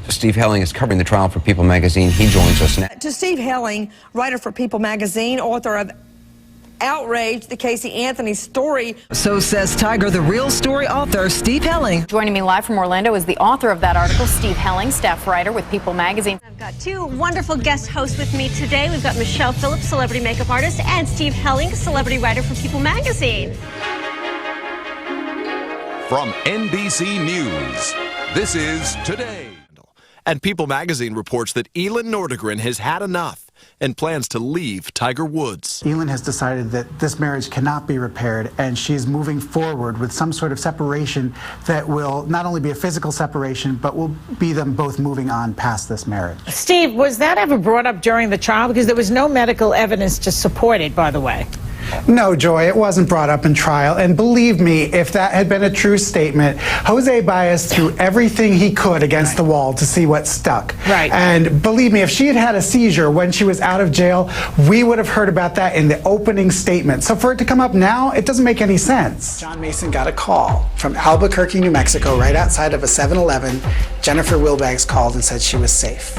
Steve Helling is covering the trial for People magazine. He joins us now. To Steve Helling, writer for People magazine, author of Outrage, the Casey Anthony story. So says Tiger, the real story author, Steve Helling. Joining me live from Orlando is the author of that article, Steve Helling, staff writer with People magazine. I've got two wonderful guest hosts with me today. We've got Michelle Phillips, celebrity makeup artist, and Steve Helling, celebrity writer for People magazine. From NBC News, this is Today. And People magazine reports that Elin Nordegren has had enough and plans to leave Tiger Woods. Elin has decided that this marriage cannot be repaired, and she's moving forward with some sort of separation that will not only be a physical separation, but will be them both moving on past this marriage. Steve, was that ever brought up during the trial? Because there was no medical evidence to support it, by the way. No, Joy, it wasn't brought up in trial. And believe me, if that had been a true statement, Jose Baez threw everything he could against the wall to see what stuck. Right. And believe me, if she had had a seizure when she was out of jail, we would have heard about that in the opening statement. So for it to come up now, it doesn't make any sense. John Mason got a call from Albuquerque, New Mexico, right outside of a 7-Eleven. Jennifer Wilbags called and said she was safe.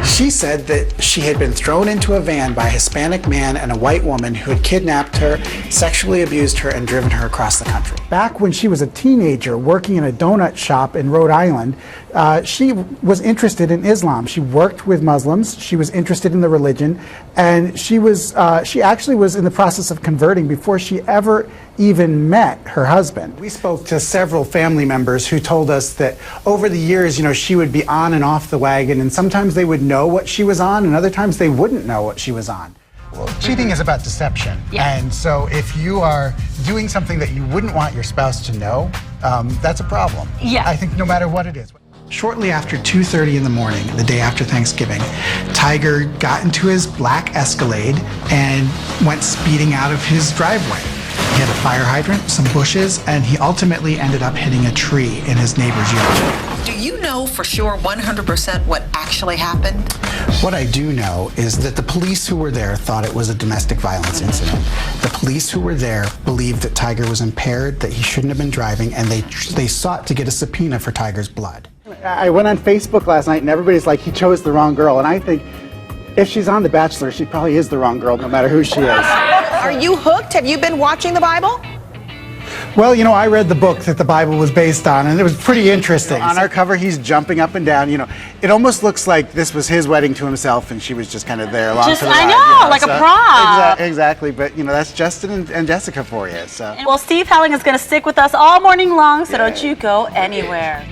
She said that she had been thrown into a van by a Hispanic man and a white woman who had kidnapped her, sexually abused her, and driven her across the country. Back when she was a teenager working in a donut shop in Rhode Island, she was interested in Islam. She worked with Muslims, she was interested in the religion, and she actually was in the process of converting before she ever even met her husband. We spoke to several family members who told us that over the years, she would be on and off the wagon, and sometimes they would know what she was on, and other times they wouldn't know what she was on. Well, cheating is about deception, and so if you are doing something that you wouldn't want your spouse to know, that's a problem. Yeah. I think no matter what it is. Shortly after 2:30 in the morning, the day after Thanksgiving, Tiger got into his black Escalade and went speeding out of his driveway. He had a fire hydrant, some bushes, and he ultimately ended up hitting a tree in his neighbor's yard. Do you know for sure 100% what actually happened? What I do know is that the police who were there thought it was a domestic violence incident. The police who were there believed that Tiger was impaired, that he shouldn't have been driving, and they sought to get a subpoena for Tiger's blood. I went on Facebook last night and everybody's like, he chose the wrong girl, and I think if she's on The Bachelor, she probably is the wrong girl, no matter who she is. Are you hooked? Have you been watching the Bible? Well, I read the book that the Bible was based on, and it was pretty interesting. On our cover, he's jumping up and down. It almost looks like this was his wedding to himself, and she was just kind of there along for the ride. I know, like a prop. Exactly, but that's Justin and Jessica for you. So. Well, Steve Helling is going to stick with us all morning long, so don't you go anywhere.